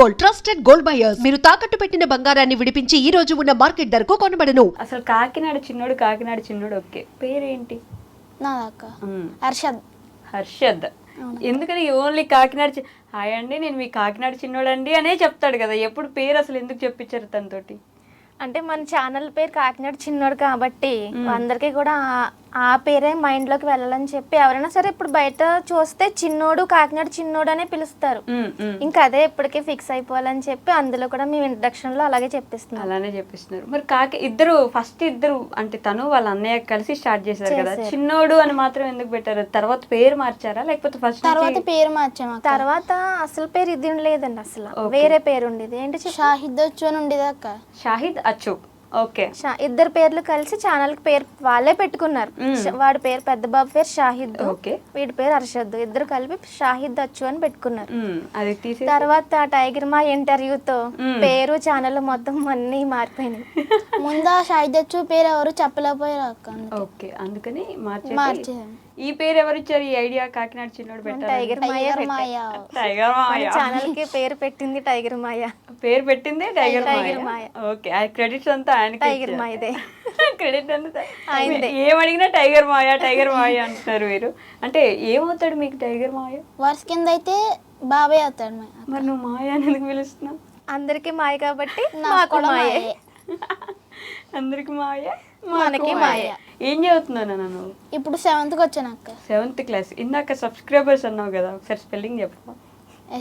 Gold, trusted gold buyers. మీరు తాకట్టు పెట్టిన బంగారాన్ని విడిపించి ఈ రోజు ఉన్న మార్కెట్ ధరకు కొనబడను. అసలు కాకినాడ చిన్నోడు ఓకే, పేరేంటి? నాదక్క హర్షద్. ఎందుకని ఓన్లీ కాకినాడ హాయ్ అండి నేను మీ కాకినాడ చిన్నోడండి అనే చెప్తాడు కదా, ఎప్పుడు పేరు అసలు ఎందుకు చెప్పించారు తనతోటి? అంటే మన ఛానల్ పేరు కాకినాడ చిన్నోడు కాబట్టి అందరికీ కూడా ఆ పేరే మైండ్ లోకి వెళ్ళాలని చెప్పి ఎవరైనా సరే ఇప్పుడు బయట చూస్తే చిన్నోడు కాకినాడ చిన్నోడు అనే పిలుస్తారు. ఇంకా అదే ఇప్పటికే ఫిక్స్ అయిపోవాలని చెప్పి అందులో కూడా మేము ఇంట్రడక్షన్ లో అలాగే చెప్పిస్తున్నారు. మరి ఫస్ట్ ఇద్దరు అంటే తను వాళ్ళ అన్నయ్య కలిసి స్టార్ట్ చేశారు కదా, చిన్నోడు అని మాత్రం ఎందుకు పెట్టారు? తర్వాత పేరు మార్చారా లేకపోతే ఫస్ట్ తర్వాత పేరు మార్చాము. తర్వాత అసలు పేరు ఇది లేదండి, అసలు వేరే పేరు ఉండేది. ఏంటి షాహిద్ అచ్చు అని ఉండేది అక్క. షాహిద్ అచ్చు. ఓకే, ఇద్దరు పేర్లు కలిసి ఛానల్ కి పేరు వాళ్ళే పెట్టుకున్నారు. వాడి పేరు పెద్ద బాబు పేరు షాహిద్, వీడి పేరు హర్షద్. ఇద్దరు కలిపి షాహిద్ అచ్చు అని పెట్టుకున్నారు. తర్వాత టైగర్ మా ఇంటర్వ్యూతో పేరు ఛానల్ మొత్తం అన్ని మారిపోయినాయి. ముందు షాహిద్ అచ్చు పేరు ఎవరు చెప్పలేకపోయారు అక్క. ఓకే, అందుకని మార్చారు. ఈ పేరు ఎవరు ఇచ్చారు ఈ ఐడియా? కాకినాడ చిన్నోడు పెట్టారు. టైగర్ మాయ ఛానల్ కి పేరు పెట్టింది టైగర్ మాయ. టైగర్ మాయ. ఓకే, ఆ క్రెడిట్స్ అంతా ఆయనకి. టైగర్ మాయదే క్రెడిట్ అంతా ఆయనదే. ఏమడిగినా టైగర్ మాయ అంటున్నారు మీరు. అంటే ఏమవుతాడు మీకు టైగర్ మాయ? వర్స్ కింద అయితే బాబాయ్ అవుతాడు. మరి నువ్వు మాయ అని ఎందుకు పిలుస్తున్నావు? అందరికి మాయ కాబట్టి నాకు మాయే. అందరికి మాయ మనకి మాయ. ఏం చదువుతున్నాను నువ్వు? ఇప్పుడు 7th కి వచ్చాను అక్క. 7th class. ఇందాక సబ్స్క్రైబర్స్ అన్నావు కదా, ఒకసారి స్పెల్లింగ్ చెప్పు.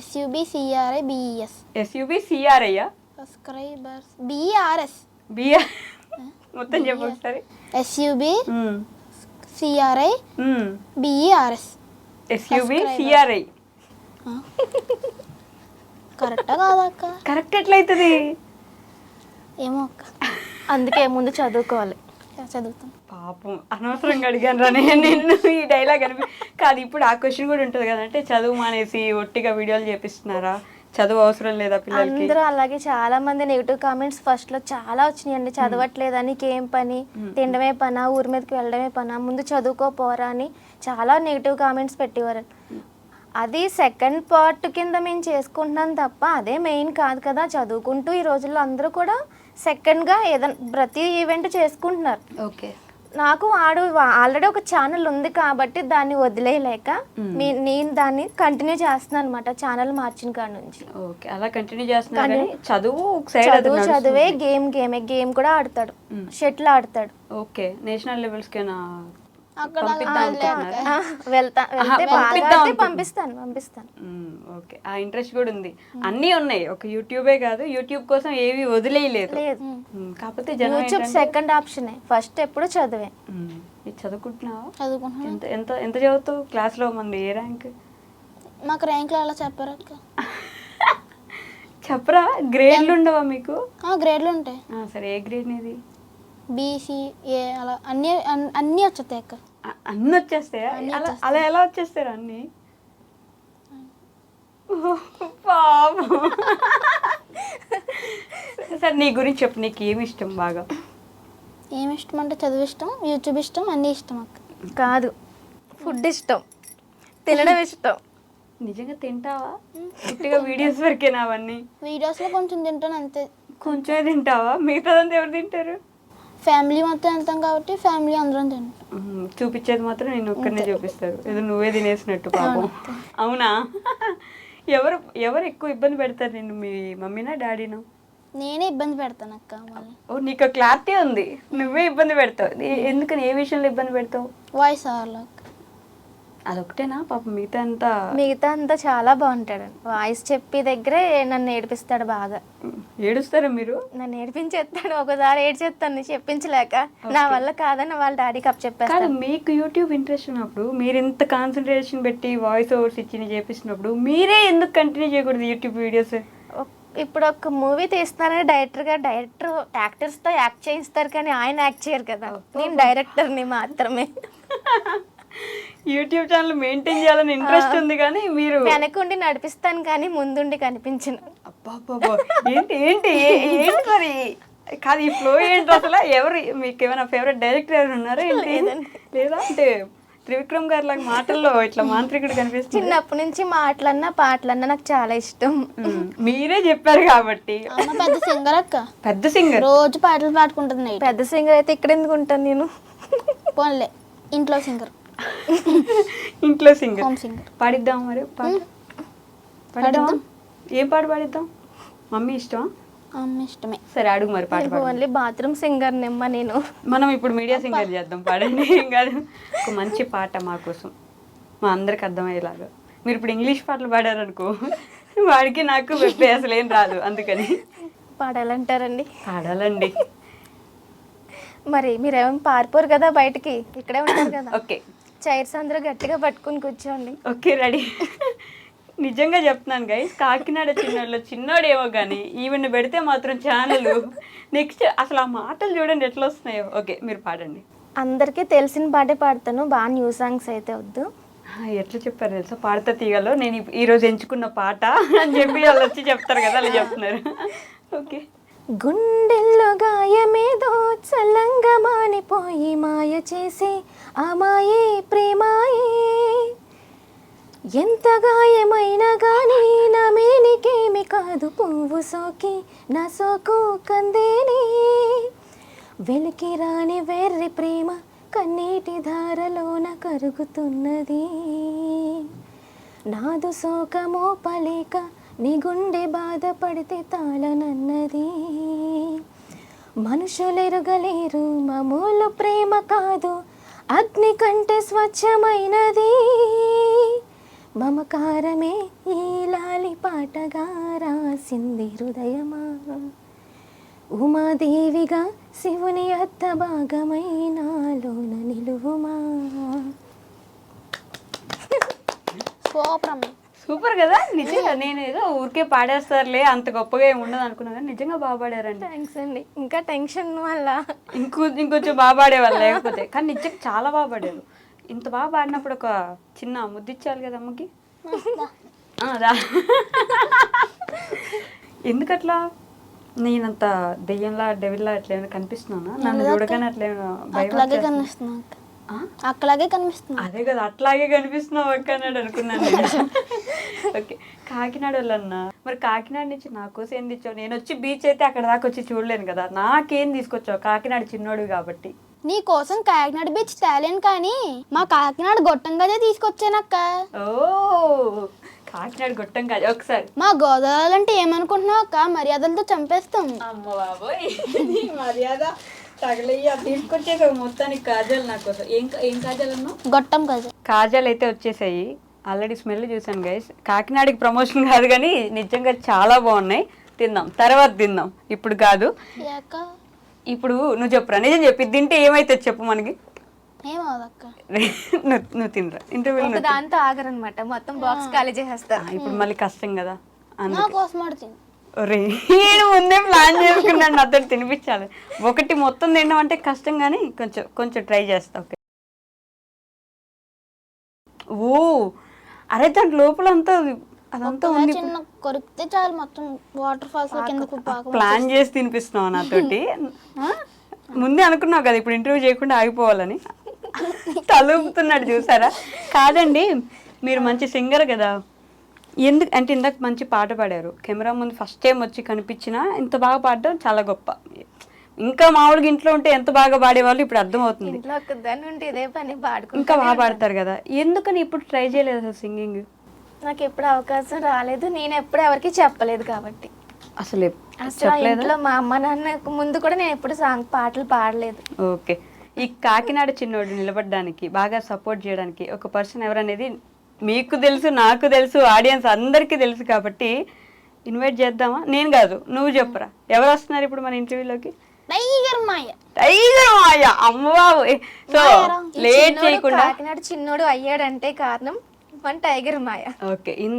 SUBCRIBES. SUBCRI subscribers BRS. మొత్తం చెప్పు ఒకసారి. SUBCRIBES. SUBCRI కరెక్టా కాదా అక్క? కరెక్ట్ ఎట్లయితుంది? ఏమో అక్క, అందుకే ముందు చదువుకోవాలి. చదువుతాం. పాపం అనవసరంగా అడిగాను రా నేను ఈ డైలాగ్ కాదు. ఇప్పుడు ఆ క్వశ్చన్ కూడా ఉంటుంది కదా, అంటే చదువు మానేసి ఒట్టిగా వీడియోలు చేపిస్తున్నారా, చదువు అవసరం లేదా పిల్లలకి? అందరూ అలాగే చాలా మంది నెగిటివ్ కామెంట్స్ ఫస్ట్ లో చాలా వచ్చినాయండి. చదవట్లేదని, ఏం పని, తినడమే పనా, ఊరి మీదకి వెళ్ళడమే పనా, ముందు చదువుకోపోరా అని చాలా నెగిటివ్ కామెంట్స్ పెట్టేవారు. అది సెకండ్ పార్ట్ కింద మేము చేసుకుంటున్నాం తప్ప అదే మెయిన్ కాదు కదా. చదువుకుంటూ ఈ రోజుల్లో అందరూ కూడా సెకండ్గా ఏదైనా ప్రతి ఈవెంట్ చేసుకుంటున్నారు. ఓకే, నాకు ఆల్రెడీ ఒక ఛానల్ ఉంది కాబట్టి దాన్ని వదిలేయలేక నేను దాన్ని కంటిన్యూ చేస్తున్నాను అనమాట. ఛానల్ మార్చిన కాడ నుంచి. ఓకే, అలా కంటిన్యూ చేస్తున్నాను. చదువే గేమ్ కూడా ఆడతాడు, షటిల్ ఆడతాడు. ఓకే, నేషనల్ లెవెల్స్ కేనా? పంపిస్తాను. ఓకే, ఆ ఇంట్రెస్ట్ కూడా ఉంది. అన్నీ ఉన్నాయి, ఒక యూట్యూబే కాదు. యూట్యూబ్ కోసం ఏవి వదిలేయలేదు. కాకపోతే యూట్యూబ్ సెకండ్ ఆప్షన్, ఫస్ట్ ఎప్పుడు చదివే. చదువుకుంటున్నావా? ఎంత చదువుతావు? క్లాస్ లో మంది ఏ ర్యాంక్? మాకు ర్యాంక్ అలా చెప్పరా అక్క? చెప్పరా? గ్రేడ్లు ఉండవా మీకు? గ్రేడ్లు ఉంటాయి. సరే, ఏ గ్రేడ్ నీది? BCA అలా అన్నీ వచ్చేస్తాయి అక్క. అన్నీ వచ్చేస్తాయా? అలా ఎలా వచ్చేస్తారు అన్నీ? సరే, నీ గురించి చెప్పు. నీకు ఏమి ఇష్టం బాగా? ఏమి ఇష్టం అంటే చదువు ఇష్టం, యూట్యూబ్ ఇష్టం, అన్నీ ఇష్టం అక్క. కాదు, ఫుడ్ ఇష్టం, తినడం ఇష్టం. నిజంగా తింటావా? పుట్టిగా వీడియోస్ వరకేనా అవన్నీ? వీడియోస్లో కొంచెం తింటాను అంతే. కొంచెమే తింటావా? మిగతాదంతా ఎవరు తింటారు? ఫ్యామిలీ మొత్తం వెళ్తాం కాబట్టి ఫ్యామిలీ అందరం తింటాం. చూపించేది మాత్రం నేను ఒక్కనే చూపిస్తారు, ఏదో నువ్వే తినేసినట్టు. పాపం. అవునా? ఎవరు ఎక్కువ ఇబ్బంది పెడతారు నిన్ను, మీ మమ్మీనా డాడీనా? నేనే ఇబ్బంది పెడతాను అక్క. ఓ, నీకు క్లారిటీ ఉంది, నువ్వే ఇబ్బంది పెడతావు. ఎందుకని, ఏ విషయంలో ఇబ్బంది పెడతావు? వాయిస్ ఓవర్లో. అదొకటేనా? పాపం మిగతా అంతా చాలా బాగుంటాడు. వాయిస్ చెప్పి దగ్గరే నన్ను ఏడిపిస్తాడు బాగా. ఏడుస్తారా మీరు? నన్ను ఏడిపించేస్తాడు. ఒకసారి ఏడ్చేస్తాను చెప్పించలేక. నా వల్ల కాదని వాళ్ళ డాడీకి అప్ చెప్పేస్తాను. మీకు యూట్యూబ్ ఇంట్రెస్ట్ ఉన్నప్పుడు, మీరు ఇంత కాన్సన్ట్రేషన్ పెట్టి వాయిస్ ఓవర్స్ ఇచ్చి చేపిస్తున్నప్పుడు మీరే ఎందుకు కంటిన్యూ చేయకూడదు యూట్యూబ్ వీడియోస్? ఇప్పుడు ఒక మూవీ తీస్తారని డైరెక్టర్ యాక్టర్స్ తో యాక్ట్ చేయిస్తారు కానీ ఆయన యాక్ట్ చేయరు కదా. నేను డైరెక్టర్ని మాత్రమే. యూట్యూబ్ ఛానల్ మెయింటైన్ చేయాలని ఇంట్రెస్ట్ ఉంది కానీ మీరు వెనకుండి నడిపిస్తాను కానీ ముందుండి కనిపించను. అబ్బా, ఏంటి మరి? కాదు, ఈ ఫ్లో ఏంటి అసలు? ఎవరు మీకు ఏమైనా ఫేవరెట్ డైరెక్టర్ ఎవరు ఉన్నారా? లేదా అంటే త్రివిక్రమ్ గారి లాగా మాటల్లో ఇట్లా మాంత్రికుడు కనిపిస్తుంది. చిన్నప్పటి నుంచి మాటలన్నా పాటలన్నా నాకు చాలా ఇష్టం. మీరే చెప్పారు కాబట్టి. అమ్మ పెద్ద సింగర్ అక్క, పెద్ద సింగర్, రోజు పాటలు పాడుకుంటుంది నైట్. పెద్ద సింగర్ అయితే ఇక్కడ ఎందుకు ఉంటాను నేను? పోన్లే ఇంట్లో సింగర్, ఇంట్లో సింగర్. Home singer. పాడిద్దాం మరి పాట. పాడిద్దాం. ఏం పాట పాడిద్దాం? మమ్మీ ఇష్టమా? అమ్మ ఇష్టమే. సరే అడుగు మరి పాట పాడు. ఓన్లీ బాత్రూమ్ సింగర్ నెమ్మ నేను. మనం ఇప్పుడు మీడియా సింగర్ చేద్దాం, పాడండి. ఏం కాదు, ఒక మంచి పాట మా కోసం, మా అందరికి అర్థమయ్యేలాగా. మీరు ఇప్పుడు ఇంగ్లీష్ పాటలు పాడారనుకో, వాడికి నాకు వెప్పే అసలు ఏం రాదు, అందుకని పాడాలంటారండి. పాడాలండి. మరి మీరేమో పారిపోరు కదా బయటికి, ఇక్కడే ఉంటారు కదా. ఓకే, చైర్స్ అందరూ గట్టిగా పట్టుకుని కూర్చోండి. Okay, ready. నిజంగా చెప్తున్నాను గైస్, కాకినాడ చిన్నోళ్ళు చిన్నోడేమో కానీ ఈవెన్ పెడితే మాత్రం ఛానల్ నెక్స్ట్ అసలు ఆ మాటలు చూడండి ఎట్లా వస్తున్నాయో. ఓకే, మీరు పాడండి. అందరికీ తెలిసిన పాటే పాడతాను, బాగా న్యూ సాంగ్స్ అయితే వద్దు. ఎట్లా చెప్పారు తెలుసా, పాడతా తీగలో నేను ఈరోజు ఎంచుకున్న పాట అని చెప్పి వాళ్ళు వచ్చి చెప్తారు కదా, అలా చెప్తున్నారు. ఓకే. గుండెల్లో గాయమేదో చల్లంగా మానిపోయి మాయ చేసి ఆ మాయే ప్రేమాయే, ఎంత గాయమైనా గానీ నా మేనికేమి కాదు, పువ్వు సోకి నా సోకు కందేని, వెలికి రాని వెర్రి ప్రేమ కన్నీటి ధారలోన కరుగుతున్నది, నాదు సోక మోపలేక నీ గుండె బాధపడితే తాళనన్నది, మనుషులెరుగలేరు మామూలు ప్రేమ కాదు, అగ్ని కంటే స్వచ్ఛమైనది, మమకారమే ఈ లాలి పాటగా రాసింది హృదయమా, ఉమాదేవిగా శివుని అత్త భాగమైనాలోన నిలువుమా. సూపర్ అమ్మ. సూపర్ కదా. నిజంగా నేను ఏదో ఊరికే పాడేస్తారులే అంత గొప్పగా ఏమి ఉండదు అనుకున్నా, కానీ నిజంగా బాగా పాడారండి. థ్యాంక్స్ అండి. ఇంకా టెన్షన్ వల్ల ఇంకొంచెం బాగా పాడేవాళ్ళు లేకపోతే, కానీ నిజంగా చాలా బాగా పాడారు. ఇంత బాగా పాడినప్పుడు ఒక చిన్న ముద్దిచ్చాలి కదా అమ్మకి. రా. ఎందుకట్లా నేనంత దెయ్యంలా డెవిల్లా అట్లా ఏమైనా కనిపిస్తున్నానా? నన్ను చూడగానే అట్లా అట్లాగే కనిపిస్తున్నా అక్క, అక్కలాగే కనిపిస్తున్నా. అదే కదా, అట్లాగే కనిపిస్తున్నావు అక్క అన్నాడు అనుకున్నాను నేను. ఓకే, కాకినాడ వాళ్ళన్నా మరి కాకినాడ నుంచి నా కోసం ఏం తెచ్చావు? నేను వచ్చి బీచ్ అయితే అక్కడ దాకా వచ్చి చూడలేను కదా, నాకేం తీసుకొచ్చావు? కాకినాడ చిన్నోడు కాబట్టి. నీ కోసం కాకినాడ బీచ్ తేలేను కానీ మా కాకినాడ గొట్టంగానే తీసుకొచ్చానక్క. ఓ, కాకినాడ గొట్టం కాదు. ఒకసారి మా గోదావరి అంటే ఏమనుకుంటున్నావు అక్క, మర్యాదలతో చంపేస్తాం. అమ్మ బాబోయ్, మర్యాద తగలయ్యా. తీసుకొచ్చేసావు మొత్తానికి కాజాలు నా కోసం. ఏం కాజాలు అన్నావు? గొట్టం కాజా. కాజాలు అయితే వచ్చేసాయి, ఆల్రెడీ స్మెల్ చూసాను గైస్. కాకినాడకి ప్రమోషన్ కాదు కానీ నిజంగా చాలా బాగున్నాయి. తిందాం, తర్వాత తిందాం, ఇప్పుడు కాదు. ఇప్పుడు నువ్వు చెప్పురా, నిజం చెప్పి తింటే ఏమైతే చెప్పు మనకి. ఏమవుదక్క, నువ్వు తినరా, ఇంటర్వ్యూ దాంతో ఆగరనమాట, మొత్తం బాక్స్ ఖాళీ చేసేస్తారు. ఇప్పుడు మళ్ళీ కష్టం కదా. నా కోసం ఆడుతుంది. నేను ముందే ప్లాన్ చేసుకున్నాను నాతో తినిపించాలి. ఒకటి మొత్తం తినడం అంటే కష్టం కానీ కొంచెం ట్రై చేస్తా. ఓకే. ఓ, అరే దాంట్లో లోపల అంతా అదంతా ఉంది. చిన్న కొరికితే చాలు మొత్తం వాటర్ ఫాల్స్ కిందకు ప్లాన్ చేసి తినిపిస్తున్నావు నాతోటి. ముందే అనుకున్నావు కదా ఇప్పుడు ఇంటర్వ్యూ చేయకుండా ఆగిపోవాలని. తలుపుతున్నాడు చూసారా. కాదండి, మీరు మంచి సింగర్ కదా, ఎందుకు అంటే ఇందాక మంచి పాట పాడారు, కెమెరా ముందు ఫస్ట్ టైం వచ్చి కనిపించినా ఇంత బాగా పాడడం చాలా గొప్ప. ఇంకా మామూలుగా ఇంట్లో ఉంటే ఎంత బాగా పాడేవాళ్ళు ఇప్పుడు అర్థమవుతుంది. ఇంకా బాగా పాడతారు కదా, ఎందుకని ఇప్పుడు ట్రై చేయలేదు అసలు సింగింగ్? నాకు ఎప్పుడు అవకాశం రాలేదు, నేను ఎప్పుడు ఎవరికి చెప్పలేదు కాబట్టి. అసలు ఇంట్లో మా అమ్మ నాన్న ముందు కూడా నేను ఎప్పుడు సాంగ్ పాటలు పాడలేదు. ఓకే. ఈ కాకినాడ చిన్నోడు నిలబడడానికి బాగా సపోర్ట్ చేయడానికి ఒక పర్సన్ ఎవరనేది మీకు తెలుసు, నాకు తెలుసు, ఆడియన్స్ అందరికీ తెలుసు కాబట్టి ఇన్వైట్ చేద్దామా? నేను కాదు, నువ్వు చెప్పరా. ఎవరు వస్తున్నారు ఇప్పుడు మన ఇంటర్వ్యూలోకి? టైగర్ మాయ. టైగర్ మాయ, అమ్మబాబు. సో లేట్ చేయకుండా కాకినాడ చిన్నోడు అయ్యాడంటే కారణం మన టైగర్ మాయ. ఓకే.